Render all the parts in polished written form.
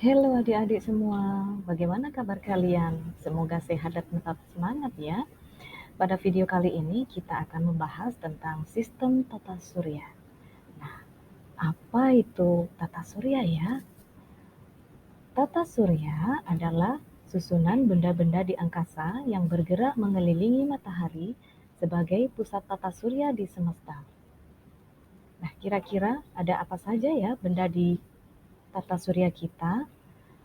Halo adik-adik semua, bagaimana kabar kalian? Semoga sehat dan tetap semangat ya. Pada video kali ini kita akan membahas tentang sistem tata surya. Apa itu tata surya ya? Tata surya adalah susunan benda-benda di angkasa yang bergerak mengelilingi matahari sebagai pusat tata surya di semesta. Nah, kira-kira ada apa saja ya benda di tata surya kita?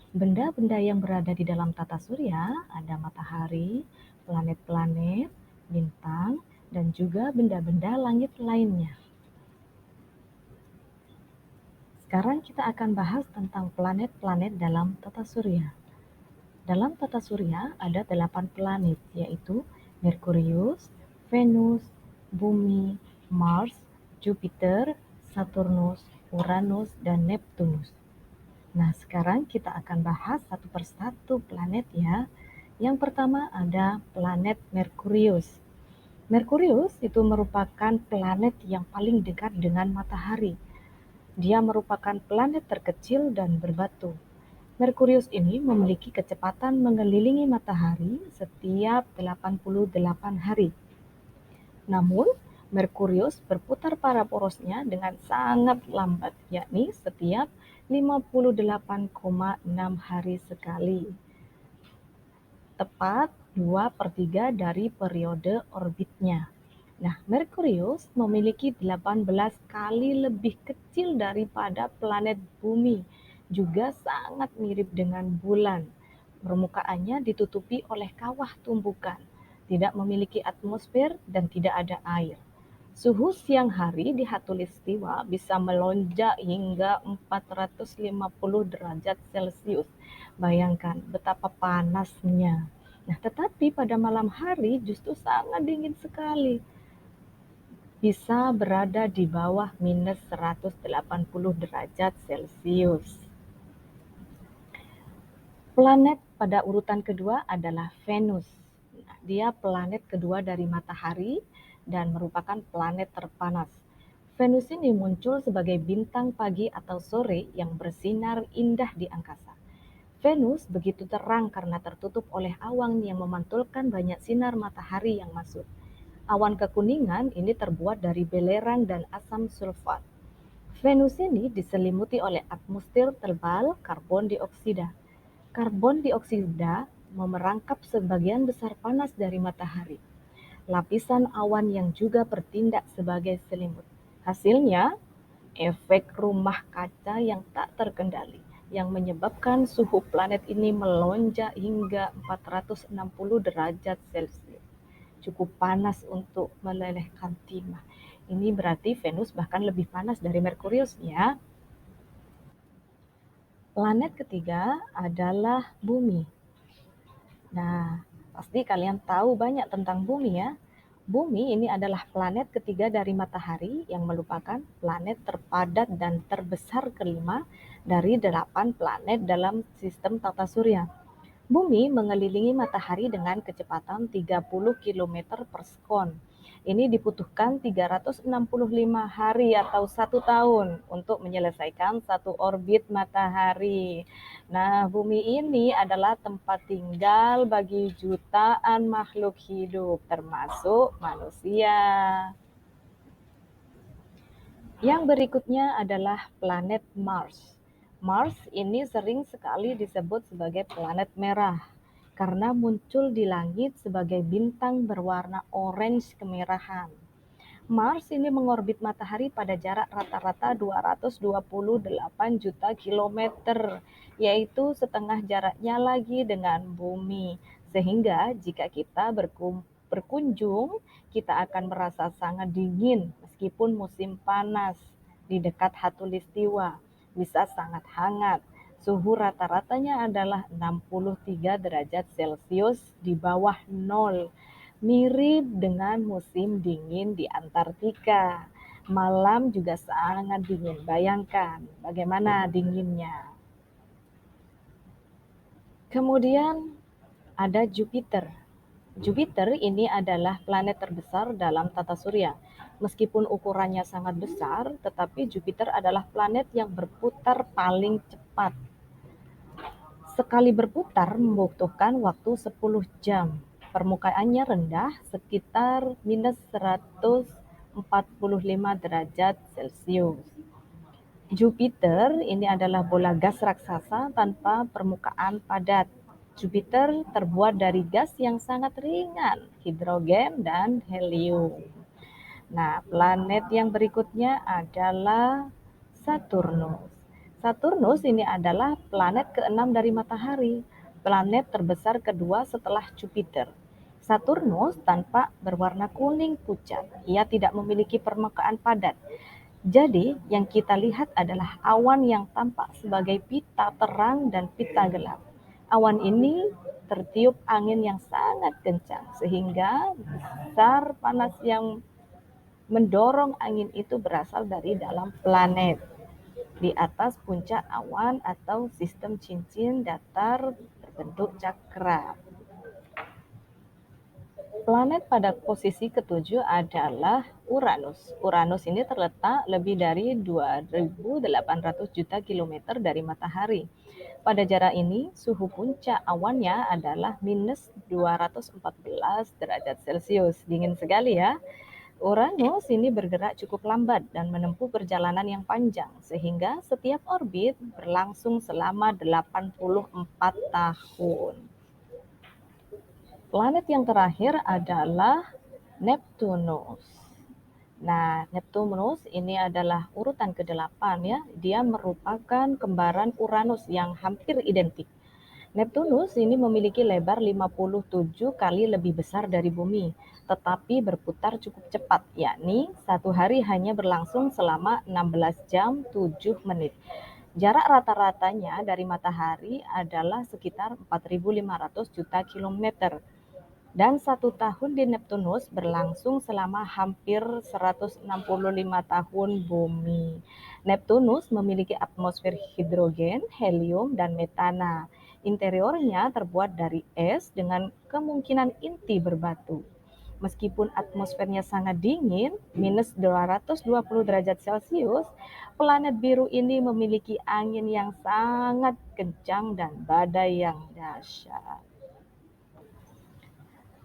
Benda-benda yang berada di dalam tata surya ada matahari, planet-planet, bintang, dan juga benda-benda langit lainnya. Sekarang kita akan bahas tentang planet-planet dalam tata surya. Dalam tata surya ada 8 planet, yaitu Merkurius, Venus, Bumi, Mars, Jupiter, Saturnus, Uranus, dan Neptunus. Nah, sekarang kita akan bahas satu persatu planet ya. Yang pertama ada planet Merkurius. Merkurius itu merupakan planet yang paling dekat dengan matahari. Dia merupakan planet terkecil dan berbatu. Merkurius ini memiliki kecepatan mengelilingi matahari setiap 88 hari. Namun, Merkurius berputar pada porosnya dengan sangat lambat, yakni setiap 58,6 hari sekali. Tepat 2/3 dari periode orbitnya. Nah, Merkurius memiliki 18 kali lebih kecil daripada planet Bumi, juga sangat mirip dengan bulan. Permukaannya ditutupi oleh kawah tumbukan, tidak memiliki atmosfer dan tidak ada air. Suhu siang hari di khatulistiwa bisa melonjak hingga 450 derajat Celcius. Bayangkan betapa panasnya. Nah, tetapi pada malam hari justru sangat dingin sekali. Bisa berada di bawah minus 180 derajat Celcius. Planet pada urutan kedua adalah Venus. Nah, dia planet kedua dari matahari dan merupakan planet terpanas. Venus ini muncul sebagai bintang pagi atau sore yang bersinar indah di angkasa. Venus begitu terang karena tertutup oleh awan yang memantulkan banyak sinar matahari yang masuk. Awan kekuningan ini terbuat dari belerang dan asam sulfat. Venus ini diselimuti oleh atmosfer tebal karbon dioksida. Karbon dioksida memerangkap sebagian besar panas dari matahari. Lapisan awan yang juga bertindak sebagai selimut. Hasilnya, efek rumah kaca yang tak terkendali yang menyebabkan suhu planet ini melonjak hingga 460 derajat Celcius. Cukup panas untuk melelehkan timah. Ini berarti Venus bahkan lebih panas dari Merkurius ya. Planet ketiga adalah Bumi. Nah, pasti kalian tahu banyak tentang Bumi ya. Bumi ini adalah planet ketiga dari Matahari yang merupakan planet terpadat dan terbesar kelima dari 8 planet dalam sistem tata surya. Bumi mengelilingi matahari dengan kecepatan 30 km per sekon. Ini dibutuhkan 365 hari atau 1 tahun untuk menyelesaikan satu orbit matahari. Nah, bumi ini adalah tempat tinggal bagi jutaan makhluk hidup, termasuk manusia. Yang berikutnya adalah planet Mars. Mars ini sering sekali disebut sebagai planet merah karena muncul di langit sebagai bintang berwarna orange kemerahan. Mars ini mengorbit matahari pada jarak rata-rata 228 juta kilometer, yaitu setengah jaraknya lagi dengan bumi. Sehingga jika kita berkunjung, kita akan merasa sangat dingin meskipun musim panas. Di dekat khatulistiwa bisa sangat hangat. Suhu rata-ratanya adalah 63 derajat Celcius di bawah nol. Mirip dengan musim dingin di Antartika. Malam juga sangat dingin. Bayangkan bagaimana dinginnya. Kemudian ada Jupiter. Jupiter ini adalah planet terbesar dalam tata surya. Meskipun ukurannya sangat besar, tetapi Jupiter adalah planet yang berputar paling cepat. Sekali berputar membutuhkan waktu 10 jam. Permukaannya rendah, sekitar minus 145 derajat Celcius. Jupiter ini adalah bola gas raksasa tanpa permukaan padat. Jupiter terbuat dari gas yang sangat ringan, hidrogen dan helium. Nah, planet yang berikutnya adalah Saturnus. Saturnus ini adalah planet keenam dari Matahari, planet terbesar kedua setelah Jupiter. Saturnus tampak berwarna kuning pucat. Ia tidak memiliki permukaan padat. Jadi, yang kita lihat adalah awan yang tampak sebagai pita terang dan pita gelap. Awan ini tertiup angin yang sangat kencang, sehingga besar panas yang mendorong angin itu berasal dari dalam planet. Di atas puncak awan atau sistem cincin datar berbentuk cakra. Planet pada posisi ketujuh adalah Uranus. Uranus ini terletak lebih dari 2.800 juta kilometer dari Matahari. Pada jarak ini, suhu puncak awannya adalah minus 214 derajat Celcius. Dingin sekali ya. Uranus ini bergerak cukup lambat dan menempuh perjalanan yang panjang, sehingga setiap orbit berlangsung selama 84 tahun. Planet yang terakhir adalah Neptunus. Nah, Neptunus ini adalah urutan ke-8 ya. Dia merupakan kembaran Uranus yang hampir identik. Neptunus ini memiliki lebar 57 kali lebih besar dari Bumi, tetapi berputar cukup cepat, yakni satu hari hanya berlangsung selama 16 jam 7 menit. Jarak rata-ratanya dari Matahari adalah sekitar 4.500 juta kilometer. Dan satu tahun di Neptunus berlangsung selama hampir 165 tahun Bumi. Neptunus memiliki atmosfer hidrogen, helium, dan metana. Interiornya terbuat dari es dengan kemungkinan inti berbatu. Meskipun atmosfernya sangat dingin, minus 220 derajat Celcius, planet biru ini memiliki angin yang sangat kencang dan badai yang dahsyat.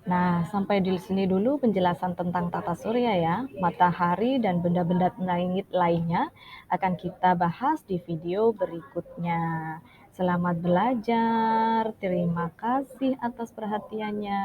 Nah, sampai di sini dulu penjelasan tentang tata surya ya. Matahari dan benda-benda langit lainnya akan kita bahas di video berikutnya. Selamat belajar. Terima kasih atas perhatiannya.